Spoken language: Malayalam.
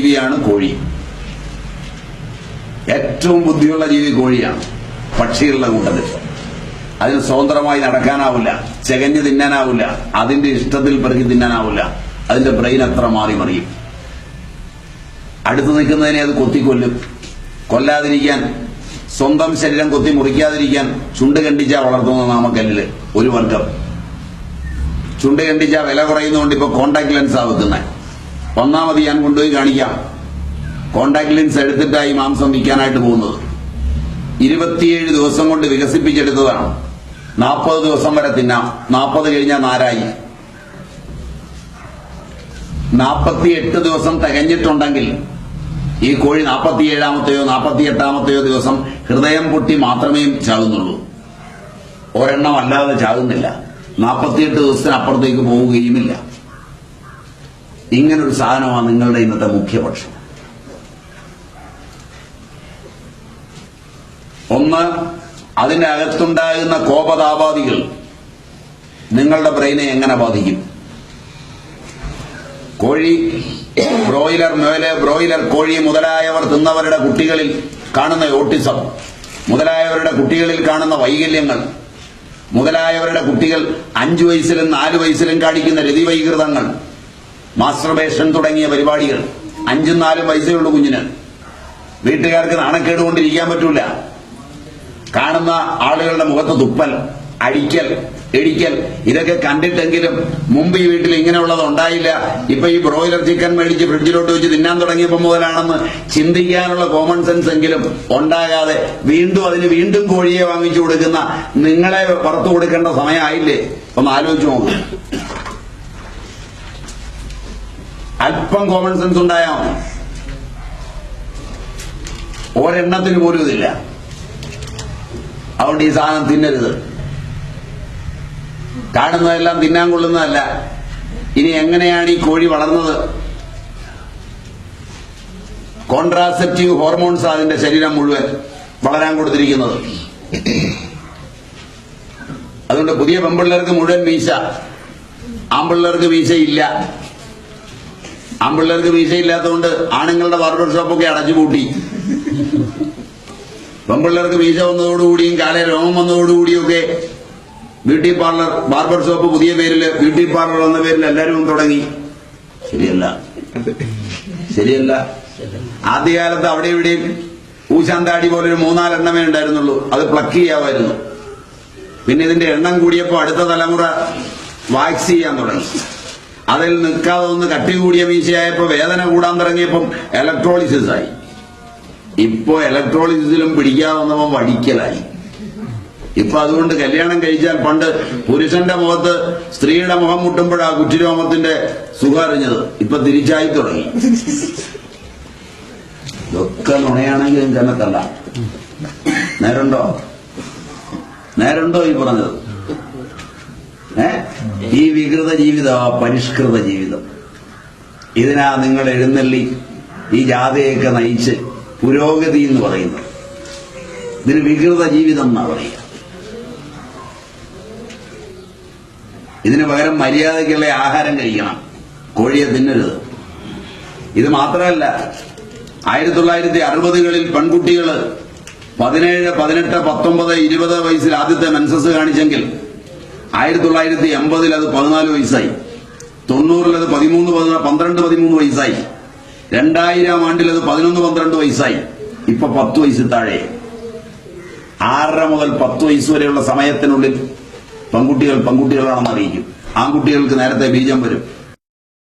ജീവിയാണ് കോഴി. ഏറ്റവും ബുദ്ധിയുള്ള ജീവി കോഴിയാണ് പക്ഷികളുടെ കൂട്ടത്തിൽ. അതിന് സ്വതന്ത്രമായി നടക്കാനാവില്ല, ചെകഞ്ഞ് തിന്നാനാവില്ല, അതിന്റെ ഇഷ്ടത്തിൽ പെറുക്കി തിന്നാനാവില്ല. അതിന്റെ ബ്രെയിൻ അത്ര മാറി മറിയും. അടുത്ത് നിൽക്കുന്നതിനെ അത് കൊത്തിക്കൊല്ലും. കൊല്ലാതിരിക്കാൻ, സ്വന്തം ശരീരം കൊത്തി മുറിക്കാതിരിക്കാൻ ചുണ്ട് കണ്ടിച്ച വളർത്തുന്ന നാമക്കല്ലില് ഒരു വർഗം. ചുണ്ട് കണ്ടിച്ച വില കുറയുന്നതുകൊണ്ട് ഇപ്പൊ കോണ്ടാക്ട് ലെൻസാ വെക്കുന്നത്. ഒന്നാമത് ഞാൻ കൊണ്ടുപോയി കാണിക്കാം. കോണ്ടാക്ട് ലെൻസ് എടുത്തിട്ടായി മാംസം വിൽക്കാനായിട്ട് പോകുന്നത്. 27 ദിവസം കൊണ്ട് വികസിപ്പിച്ചെടുത്തതാണ്. 40 ദിവസം വരെ തിന്നാം. 40 കഴിഞ്ഞാൽ നാരായി. 48 ദിവസം തികഞ്ഞിട്ടുണ്ടെങ്കിൽ ഈ കോഴി 47-ാമത്തെയോ 48-ാമത്തെയോ ദിവസം ഹൃദയം പൊട്ടി മാത്രമേ ചാകുന്നുള്ളൂ. ഒരെണ്ണം അല്ലാതെ ചാകുന്നില്ല. 48 ദിവസത്തിനപ്പുറത്തേക്ക് പോവുകയുമില്ല. ഇങ്ങനൊരു സാധനമാണ് നിങ്ങളുടെ ഇന്നത്തെ മുഖ്യപക്ഷം. ഒന്ന്, അതിന്റെ അകത്തുണ്ടാകുന്ന കോപതാപാദികൾ നിങ്ങളുടെ ബ്രെയിനെ എങ്ങനെ ബാധിക്കും? കോഴി, ബ്രോയിലർ, ബ്രോയിലർ കോഴി മുതലായവർ തിന്നവരുടെ കുട്ടികളിൽ കാണുന്ന ഓട്ടിസം, മുതലായവരുടെ കുട്ടികളിൽ കാണുന്ന വൈകല്യങ്ങൾ, മുതലായവരുടെ കുട്ടികൾ 5 വയസ്സിലും 4 വയസ്സിലും കാണിക്കുന്ന രതിവൈകൃതങ്ങൾ, മാസ്റ്റർബേഷൻ തുടങ്ങിയ പരിപാടികൾ 5ഉം 4ഉം വയസ്സുള്ള കുഞ്ഞിന് വീട്ടുകാർക്ക് നാണക്കേട് കൊണ്ടിരിക്കാൻ പറ്റൂല. കാണുന്ന ആളുകളുടെ മുഖത്ത് തുപ്പൽ, അടിക്കൽ, ഇടിക്കൽ, ഇതൊക്കെ കണ്ടിട്ടെങ്കിലും മുമ്പ് ഈ വീട്ടിൽ ഇങ്ങനെയുള്ളത് ഉണ്ടായില്ല. ഇപ്പൊ ഈ ബ്രോയിലർ ചിക്കൻ മേടിച്ച് ഫ്രിഡ്ജിലോട്ട് വെച്ച് തിന്നാൻ തുടങ്ങിയപ്പോൾ മുതലാണെന്ന് ചിന്തിക്കാനുള്ള കോമൺ സെൻസ് എങ്കിലും ഉണ്ടാകാതെ വീണ്ടും കോഴിയെ വാങ്ങിച്ചു കൊടുക്കുന്ന നിങ്ങളെ പുറത്തു കൊടുക്കേണ്ട സമയമായില്ലേ? ഒന്ന് ആലോചിച്ച് നോക്കുക. അല്പം കോമൺ സെൻസ് ഉണ്ടായാൽ മതി. ഒരെണ്ണത്തിന് പോലും ഇതില്ല. അതുകൊണ്ട് ഈ സാധനം തിന്നരുത്. കാണുന്നതെല്ലാം തിന്നാൻ കൊള്ളുന്നതല്ല. ഇനി എങ്ങനെയാണ് ഈ കോഴി വളർന്നത്? കോൺട്രാസെപ്റ്റീവ് ഹോർമോൺസ് അതിന്റെ ശരീരം മുഴുവൻ വളരാൻ കൊടുത്തിരിക്കുന്നത്. അതുകൊണ്ട് പുതിയ പെൺപിള്ളേർക്ക് മുഴുവൻ മീശ, ആൺപിള്ളേർക്ക് മീശയില്ല. ആൺപിള്ളേർക്ക് മീശയില്ലാത്തതുകൊണ്ട് ആണുങ്ങളുടെ ബാർബർ ഷോപ്പൊക്കെ അടച്ചുപൂട്ടി. പെൺപിള്ളേർക്ക് മീശ വന്നതോടുകൂടിയും കാലേ രോമം വന്നതോടുകൂടിയൊക്കെ ബ്യൂട്ടി പാർലർ, ബാർബർ ഷോപ്പ് പുതിയ പേരില് ബ്യൂട്ടി പാർലർ എന്ന പേരിൽ എല്ലാവരും തുടങ്ങി. ശരിയല്ല. ആദ്യകാലത്ത് അവിടെ ഇവിടെയും ഊശാന്താടി പോലൊരു 3-4 എണ്ണമേ ഉണ്ടായിരുന്നുള്ളൂ. അത് പ്ലക്ക് ചെയ്യാമായിരുന്നു. പിന്നെ ഇതിന്റെ എണ്ണം കൂടിയപ്പോൾ അടുത്ത തലമുറ വാക്സ് ചെയ്യാൻ തുടങ്ങി. അതിൽ നിൽക്കാതെ ഒന്ന് കട്ടി കൂടിയ മീശയായപ്പോ വേദന കൂടാൻ തുടങ്ങിയപ്പം ഇലക്ട്രോളിസിസ് ആയി. ഇപ്പോ ഇലക്ട്രോളിസിസിലും പിടിക്കാതെ വന്നപ്പോൾ വടിക്കലായി. ഇപ്പൊ അതുകൊണ്ട് കല്യാണം കഴിച്ചാൽ പണ്ട് പുരുഷന്റെ മുഖത്ത് സ്ത്രീയുടെ മുഖം മുട്ടുമ്പോഴാ കുറ്റിരോമത്തിന്റെ സുഖം അറിഞ്ഞത്. ഇപ്പൊ തിരിച്ചായി തുടങ്ങി. ഇതൊക്കെ നുണയാണെങ്കിൽ തന്നെ തല്ല. നേരുണ്ടോ ഈ പറഞ്ഞത്? ഈ വികൃത ജീവിതം, പരിഷ്കൃത ജീവിതം, ഇതിനാ നിങ്ങൾ എഴുന്നള്ളി ഈ ജാഥയൊക്കെ നയിച്ച് പുരോഗതി എന്ന് പറയുന്നത്. ഇതിന് വികൃത ജീവിതം എന്നാ പറയുക. ഇതിന് പകരം മര്യാദയ്ക്കുള്ള ആഹാരം കഴിക്കണം. കോഴിയെ തിന്നരുത്. ഇത് മാത്രമല്ല, 1960കളിൽ പെൺകുട്ടികൾ 17, 18, 19, 20 വയസ്സിൽ ആദ്യത്തെ മെൻസസ് കാണിച്ചെങ്കിൽ 1980 അത് 14 വയസ്സായി. 90 അത് 12-13 വയസ്സായി. 2000 ആണ്ടിൽ അത് 11-12 വയസ്സായി. ഇപ്പൊ 10 വയസ്സിൽ താഴെ. 6 മുതൽ 10 വയസ്സ് വരെയുള്ള സമയത്തിനുള്ളിൽ പെൺകുട്ടികളാണെന്ന് അറിയിക്കും. ആൺകുട്ടികൾക്ക് നേരത്തെ ബീജം വരും.